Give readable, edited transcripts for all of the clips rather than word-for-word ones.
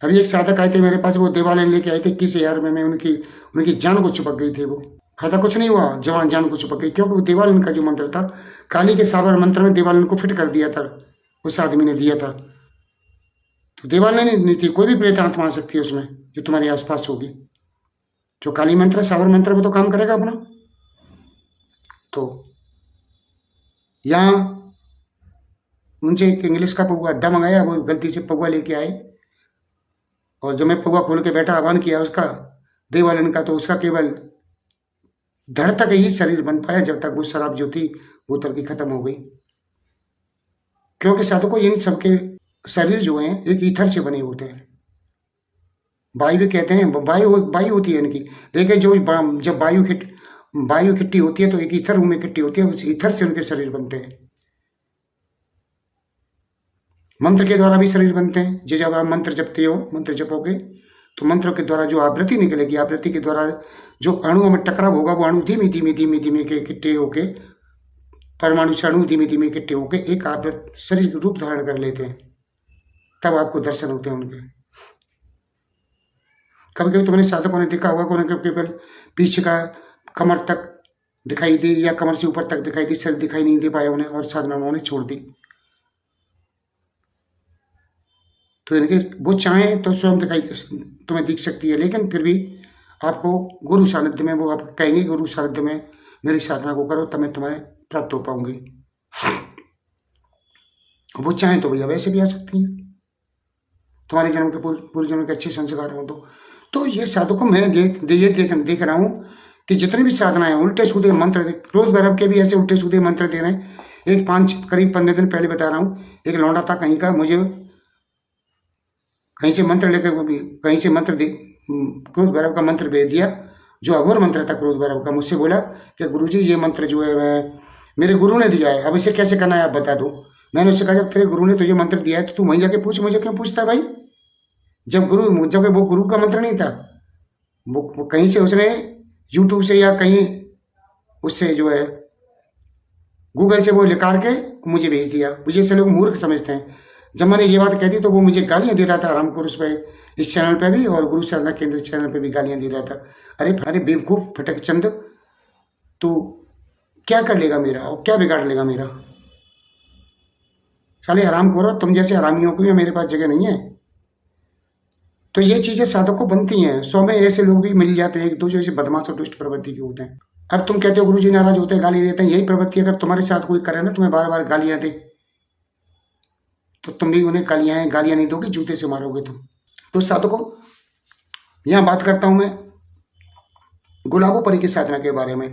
अभी एक साधक आए थे मेरे पास, वो देवालय लेके आए थे 21,000 में, उनकी उनकी जान को चिपक गई थी वो। फायदा कुछ नहीं हुआ, जवान जान को चिपक गई, क्योंकि वो देवालन का जो मंत्र था, काली के साबर मंत्र में देवालन को फिट कर दिया था, उस आदमी ने दिया था। तो देवालन नहीं थी, कोई भी प्रेत आत्मा आ सकती है उसमें जो तुम्हारे आसपास होगी। जो काली मंत्र साबर मंत्र वो तो काम करेगा अपना। तो यहाँ मुझे एक इंग्लिश का पौवा अद्धा मंगाया, वो गलती से पौवा लेके आए, और जब मैं पौवा खोल के बैठा आह्वान किया उसका देवालन का, तो उसका केवल धड़ तक ही शरीर बन पाया, जब तक वो शराब जो थी बोतल की खत्म हो गई। क्योंकि साधु को इन सबके शरीर जो हैं एक ईथर से बने होते हैं। वायु भी कहते हैं, वायु वायु होती है इनकी, लेकिन जो जब वायु इकट्ठी होती है तो एक ईथर में इकट्ठी होती है, उस ईथर से उनके शरीर बनते हैं। मंत्र के द्वारा भी शरीर बनते हैं। जब आप मंत्र जपते हो, मंत्र जपोगे तो मंत्रों के द्वारा जो आवृत्ति निकलेगी, आवृत्ति के द्वारा जो अणुओं में टकराव होगा, वो अणु धीमे धीमे धीमे धीमे के इकट्ठे होके, परमाणु से अणु धीमे धीमे इकट्ठे होके एक आवृत्त शरीर रूप धारण कर लेते हैं। तब आपको दर्शन होते हैं उनके। कभी कभी तुमने साधकों ने देखा होगा, उन्हें केवल पीछे का कमर तक दिखाई दी, या कमर से ऊपर तक दिखाई दी, सर दिखाई नहीं दे पाया उन्हें, और साधना उन्होंने छोड़ दी। तो इनके वो चाहें तो स्वयं दिखाई तुम्हें दिख सकती है, लेकिन फिर भी आपको गुरु सानिध्य में वो आप कहेंगे, गुरु सानिध्य में मेरी साधना को करो, तब मैं तुम्हें प्राप्त हो पाऊंगी। वो चाहें तो भैया वैसे भी आ सकती हैं, तुम्हारे जन्म के पूर्व जन्म के अच्छे संस्कार हो तो ये साधकों में देख रहा हूँ कि जितने भी साधनाएं उल्टे सीधे मंत्र, क्रोध भैरव के भी ऐसे उल्टे सीधे मंत्र दे रहे हैं। एक करीब 15 दिन पहले बता रहा हूँ, एक लौंडा था कहीं का, मुझे कहीं से मंत्र लेकर, कहीं से मंत्र क्रोध भैरव का मंत्र भेज दिया, जो अघोर मंत्र था क्रोध भैरव का। मुझसे बोला कि गुरुजी ये मंत्र जो है मेरे गुरु ने दिया है, अब इसे कैसे करना है आप बता दो। मैंने उससे कहा, जब तेरे गुरु ने तुझे मंत्र दिया है तो तू वहीं जाके पूछ, मुझे क्यों पूछता है भाई? जब वो गुरु का मंत्र नहीं था, वो कहीं से उसने यूट्यूब से या कहीं उससे जो है गूगल से वो निकाल के मुझे भेज दिया। मुझे ऐसे लोग मूर्ख समझते हैं। जब मैंने ये बात कह दी तो वो मुझे गालियां दे रहा था रामपुरुष पे, इस चैनल पे भी, और गुरु साधना केंद्र चैनल पे भी गालियां दे रहा था। अरे बेवकूफ फटक चंद, तू क्या कर लेगा मेरा, और क्या बिगाड़ लेगा मेरा? साले हराम खोरो, तुम जैसे हरामियों को मेरे पास जगह नहीं है। तो ये चीजें साधक को बनती हैं। 100 में ऐसे लोग भी मिल जाते हैं, एक दो जो ऐसे बदमाश और दुष्ट प्रवृत्ति के होते हैं। अब तुम कहते हो गुरुजी नाराज होते हैं, गाली देते हैं, यही प्रवृत्ति अगर तुम्हारे साथ कोई करे ना, तुम्हें बार बार गालियां दे, तो तुम भी उन्हें गालियां नहीं दोगे, जूते से मारोगे तुम। तो साधकों, यहां बात करता हूं मैं गुलाबोपरी की साधना के बारे में।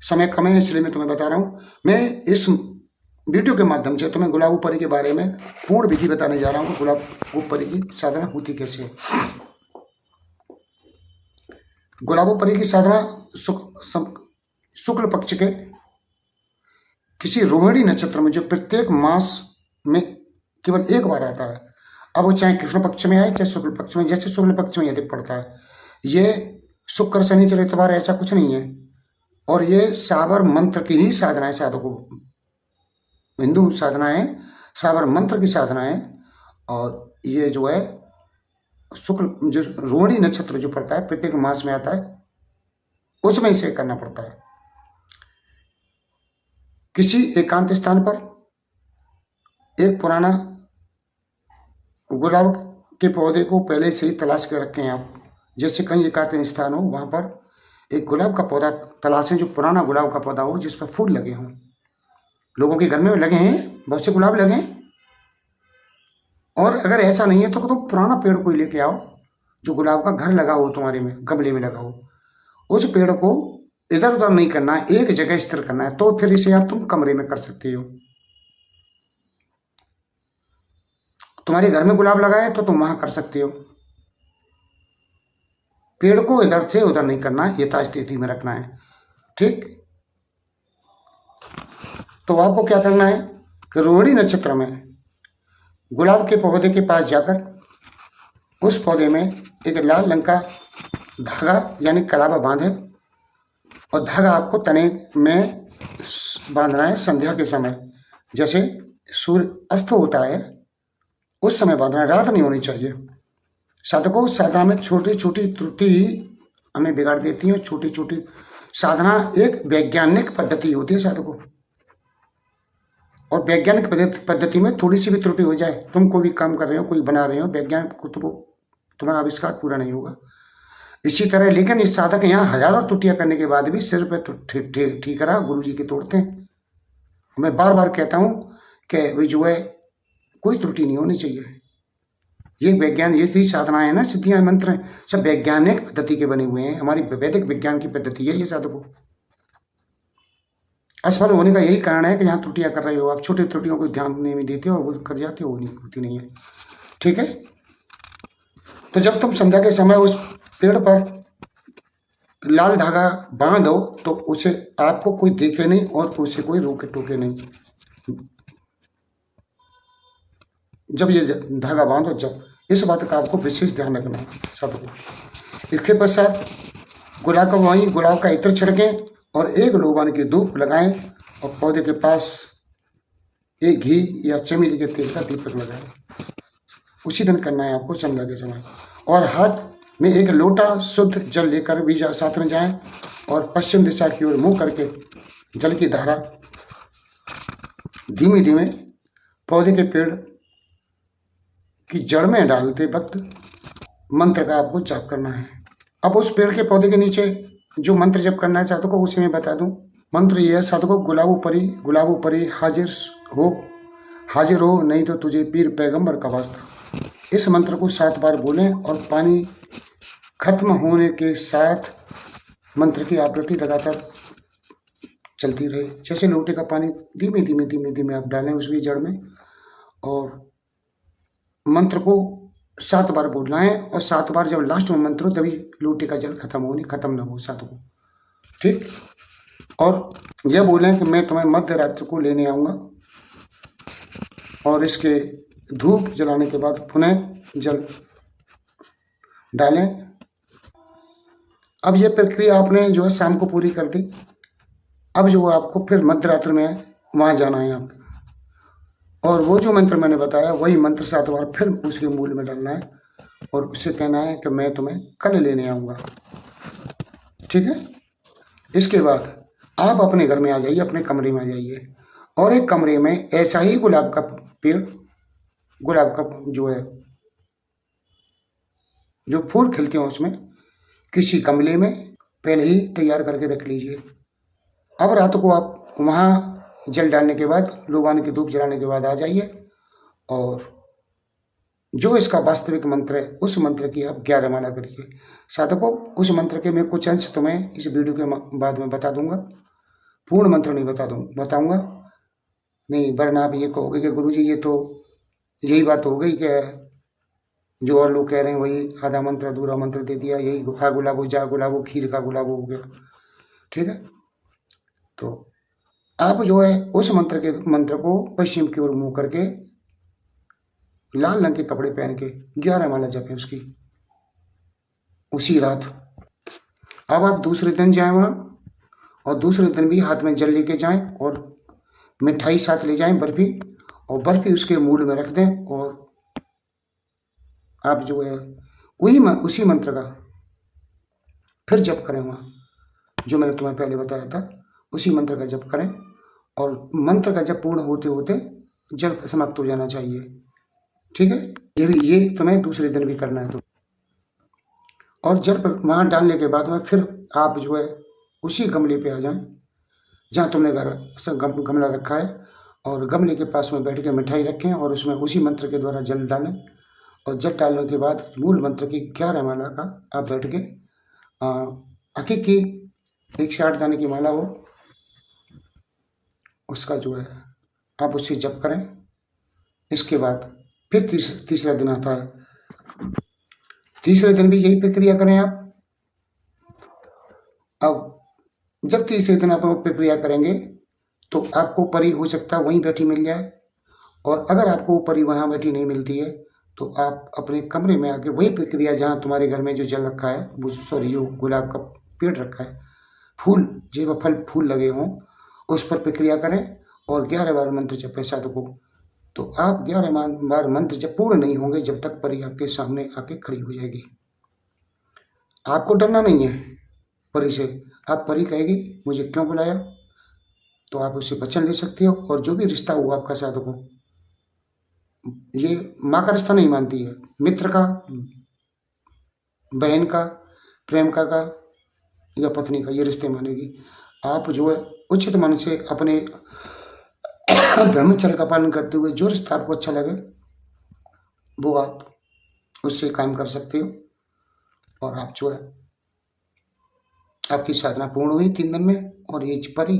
समय कम है इसलिए मैं तुम्हें बता रहा हूं। मैं इस वीडियो के माध्यम से तुम्हें गुलाबोपरी के बारे में पूर्ण विधि बताने जा रहा हूं। गुलाबोपरी की साधना होती कैसे है। गुलाबोपरी की साधना शुक्ल पक्ष के किसी रोहिणी नक्षत्र में, जो प्रत्येक मास में केवल एक बार आता है। अब वो चाहे कृष्ण पक्ष में आए चाहे शुक्ल पक्ष में, जैसे शुक्ल पक्ष में अधिक पड़ता है। ये शुक्र शनिचर इतवार ऐसा कुछ नहीं है। और ये साबर मंत्र की ही साधना है। साधकों, हिंदू साधना है, साबर मंत्र की साधना है। और ये जो है शुक्ल जो रोहिणी नक्षत्र जो पड़ता है, प्रत्येक मास में आता है, उसमें इसे करना पड़ता है। किसी एकांत स्थान पर एक पुराना गुलाब के पौधे को पहले से ही तलाश कर रखें आप। जैसे कहीं एकांत स्थान हो, वहां पर एक गुलाब का पौधा तलाशें, जो पुराना गुलाब का पौधा हो जिस पर फूल लगे हों। लोगों के घर में लगे हैं, बहुत से गुलाब लगे हैं। और अगर ऐसा नहीं है तो तुम पुराना पेड़ कोई लेके आओ, जो गुलाब का घर लगा हो, तुम्हारे में गमले में लगा हो। उस पेड़ को इधर उधर नहीं करना है, एक जगह स्थिर करना है। तो फिर इसे आप तुम कमरे में कर सकते हो। तुम्हारे घर में गुलाब लगा है तो तुम वहां कर सकते हो। पेड़ को इधर से उधर नहीं करना है, यथास्थिति में रखना है। ठीक। तो आपको क्या करना है कि रोहिणी नक्षत्र में गुलाब के पौधे के पास जाकर उस पौधे में एक लाल रंग का धागा यानी कलावा बांधे, और धागा आपको तने में बांधना है संध्या के समय। जैसे सूर्य अस्त होता है उस समय बांधना है, रात नहीं होनी चाहिए। साधकों, साधना में छोटी छोटी त्रुटि हमें बिगाड़ देती है। छोटी छोटी साधना एक वैज्ञानिक पद्धति होती है साधकों, और वैज्ञानिक पद्धति में थोड़ी सी भी त्रुटि हो जाए, तुम कोई भी काम कर रहे हो, कोई बना रहे हो, वैज्ञानिक को तो तुम्हारा आविष्कार पूरा नहीं होगा। इसी तरह लेकिन इस साधक यहाँ हजारों त्रुटियां करने के बाद भी सिर पे ठीक रहा, गुरु जी की तोड़ते हैं। मैं बार बार कहता हूं कि वे जो है कोई त्रुटि नहीं होनी चाहिए। ये विज्ञान, ये थी साधना है ना, सिद्धियां मंत्र हैं, सब वैज्ञानिक पद्धति के बने हुए हैं। हमारी वैदिक विज्ञान की पद्धति है ये साधकों। असफल होने का यही कारण है कि यहाँ त्रुटियां कर रहे हो आप, छोटी त्रुटियों को ध्यान नहीं देते हो, वो कर जाते हो, नहीं होती नहीं है। ठीक है, तो जब तुम संध्या के समय उस पेड़ पर लाल धागा बांधो तो उसे आपको कोई देखे नहीं और उसे कोई रोके टोके नहीं। जब ये धागा बांधो, जब इस बात का आपको विशेष ध्यान रखना है साधकों। इसके पश्चात गुलाब का इत्र छिड़कें और एक लोबान की धूप लगाएं और पौधे के पास एक घी या चमेली के तेल का दीपक लगाएं। उसी दिन करना है आपको संध्या के समय। और हाथ में एक लोटा शुद्ध जल लेकर भी साथ में जाएं और पश्चिम दिशा की ओर मुंह करके जल की धारा धीमे धीमे पौधे के पेड़ की जड़ में डालते वक्त मंत्र का आपको जाप करना है। अब उस पेड़ के पौधे के नीचे जो मंत्र जप करना है साधकों, उसे मैं बता दूं। मंत्र यह है साधकों, गुलाबो परी हाजिर हो नहीं तो तुझे पीर पैगंबर का वास्ता। इस मंत्र को 7 बार बोलें और पानी खत्म होने के साथ मंत्र की आवृत्ति लगातार चलती रहे। जैसे लोटे का पानी धीमे धीमे धीमे धीमे आप डालें उसकी जड़ में, और मंत्र को 7 बार बोलना है। और 7 बार जब लास्ट में मंत्र हो तभी लोटे का जल खत्म ना हो साधकों। ठीक, और यह बोलें कि मैं तुम्हें मध्य रात्रि को लेने आऊँगा, और इसके धूप जलाने के बाद पुनः जल डालें। अब यह प्रक्रिया आपने जो है शाम को पूरी कर दी। अब जो आपको फिर मध्य रात्रि में वहाँ जाना है आपको, और वो जो मंत्र मैंने बताया वही मंत्र 7 बार फिर उसके मूल में डालना है और उससे कहना है कि मैं तुम्हें कल लेने आऊँगा। ठीक है, इसके बाद आप अपने घर में आ जाइए, अपने कमरे में आ जाइए, और एक कमरे में ऐसा ही गुलाब का पेड़, गुलाब का जो है जो फूल खिलते हैं उसमें किसी गमले में पहले ही तैयार करके रख लीजिए। अब रात को आप वहाँ जल डालने के बाद, लोबान की धूप जलाने के बाद आ जाइए, और जो इसका वास्तविक मंत्र है उस मंत्र की आप 11 माला करिए साधकों। उस मंत्र के मैं कुछ अंश तुम्हें इस वीडियो के बाद में बता दूंगा, पूर्ण मंत्र नहीं बताऊंगा नहीं, वरना आप ये कहोगे कि गुरुजी ये तो यही बात हो गई कि जो और लोग कह रहे हैं वही आधा मंत्र अधूरा मंत्र दे दिया, यही हा गुलाबो जा गुलाबो खीर का गुलाबो हो गया। ठीक है, तो आप जो है उस मंत्र को पश्चिम की ओर मुंह करके लाल रंग के कपड़े पहन के 11 माला जपें उसकी उसी रात। अब आप दूसरे दिन जाएं वहाँ, और दूसरे दिन भी हाथ में जल लेके जाएं और मिठाई साथ ले जाएं, बर्फी, और बर्फी उसके मूल में रख दें, और आप जो है उसी मंत्र का फिर जप करें वहाँ, जो मैंने तुम्हें पहले बताया था उसी मंत्र का जप करें। और मंत्र का जप पूर्ण होते होते जल समाप्त हो जाना चाहिए। ठीक है, ये तुम्हें दूसरे दिन भी करना है। तो और जल वहाँ डालने के बाद में फिर आप जो है उसी गमले पे आ जाएं जहाँ तुमने गमला रखा है, और गमले के पास में बैठ के मिठाई रखें और उसमें उसी मंत्र के द्वारा जल डालें। और जल डालने के बाद मूल मंत्र की 11 माला का आप बैठ के हकीक की 108 दाने की माला हो उसका जो है आप उससे जप करें। इसके बाद फिर तीसरा दिन आता है, तीसरे दिन भी यही प्रक्रिया करें आप। अब जब तीसरे दिन आप प्रक्रिया करेंगे तो आपको परी हो सकता है वहीं बैठी मिल जाए, और अगर आपको परी वहाँ बैठी नहीं मिलती है तो आप अपने कमरे में आके वही प्रक्रिया जहाँ तुम्हारे घर में जो जल रखा है वो सॉरी जो गुलाब का पेड़ रखा है, फूल जो फूल लगे हों उस पर प्रक्रिया करें और 11 बार मंत्र जपें साधकों। तो आप 11 बार मंत्र जब पूर्ण नहीं होंगे, जब तक परी आपके सामने आके खड़ी हो जाएगी। आपको डरना नहीं है परी से। आप परी कहेगी मुझे क्यों बुलाया, तो आप उससे वचन ले सकते हो। और जो भी रिश्ता हुआ आपका साधकों, ये माँ का रिश्ता नहीं मानती है, मित्र का, बहन का, प्रेमिका का या पत्नी का, ये रिश्ते मानेगी। आप जो है उचित मन से अपने ब्रह्मचर्य का पालन करते हुए जो रिश्ता आपको अच्छा लगे वो आप उससे काम कर सकते हो। और आप जो है आपकी साधना पूर्ण हुई 3 दिन में, और ये परी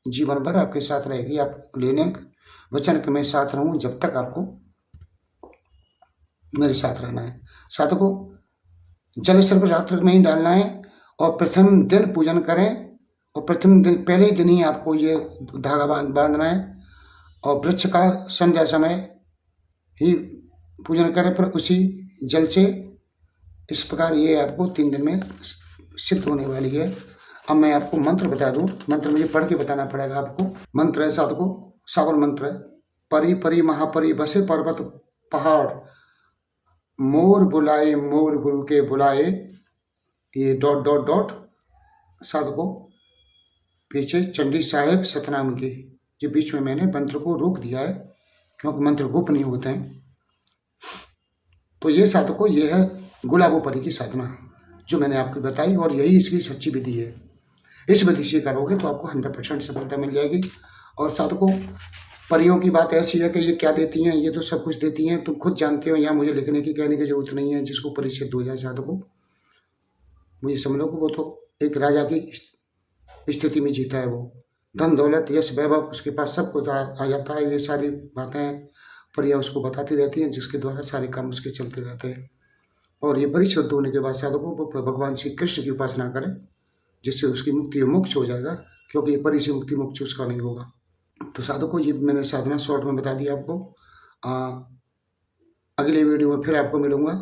जीवन भर आपके साथ रहेगी। आप लेने वचन के मैं साथ रहूं जब तक आपको मेरे साथ रहना है। साधकों, जल सर्व रात्र में ही डालना है और प्रथम दिन पूजन करें, और प्रथम दिन पहले ही दिन ही आपको ये धागा बांधना है, और वृक्ष का संध्या समय ही पूजन करें, पर उसी जल से। इस प्रकार ये आपको 3 दिन में सिद्ध होने वाली है। अब मैं आपको मंत्र बता दूं, मंत्र मुझे पढ़ के बताना पड़ेगा आपको। मंत्र है साधकों, सावन मंत्र है। परी परी महापरी बसे पर्वत पहाड़, मोर बुलाए मोर गुरु के बुलाए, ये डॉट डॉट डॉट। साधकों, पीछे चंडी साहेब सतनाम के, जो बीच में मैंने मंत्र को रोक दिया है क्योंकि मंत्र गुप्त नहीं होते हैं। तो ये साधकों, ये है गुलाबो परी की साधना जो मैंने आपको बताई, और यही इसकी सच्ची विधि है। इस विधि से करोगे तो आपको 100% सफलता मिल जाएगी। और साधकों, परियों की बात ऐसी है कि ये क्या देती हैं, ये तो सब कुछ देती हैं, तुम खुद जानते हो। यहाँ मुझे लिखने की कहने की जरूरत नहीं है। जिसको परी सिद्ध हो जाए साधकों, मुझे समझो कि वो तो एक राजा की स्थिति में जीता है। वो धन दौलत यश वैभव उसके पास सब कुछ आ जाता है। ये सारी बातें परियां उसको बताती रहती हैं, जिसके द्वारा सारे काम उसके चलते रहते हैं। और ये परी शुद्ध होने के बाद साधकों को भगवान श्री कृष्ण की उपासना करें, जिससे उसकी मुक्ति मोक्ष हो जाएगा, क्योंकि ये परी से मुक्ति मोक्ष उसका नहीं होगा। तो साधकों, ये मैंने साधना शॉर्ट में बता दिया आपको। अगले वीडियो में फिर आपको मिलूंगा।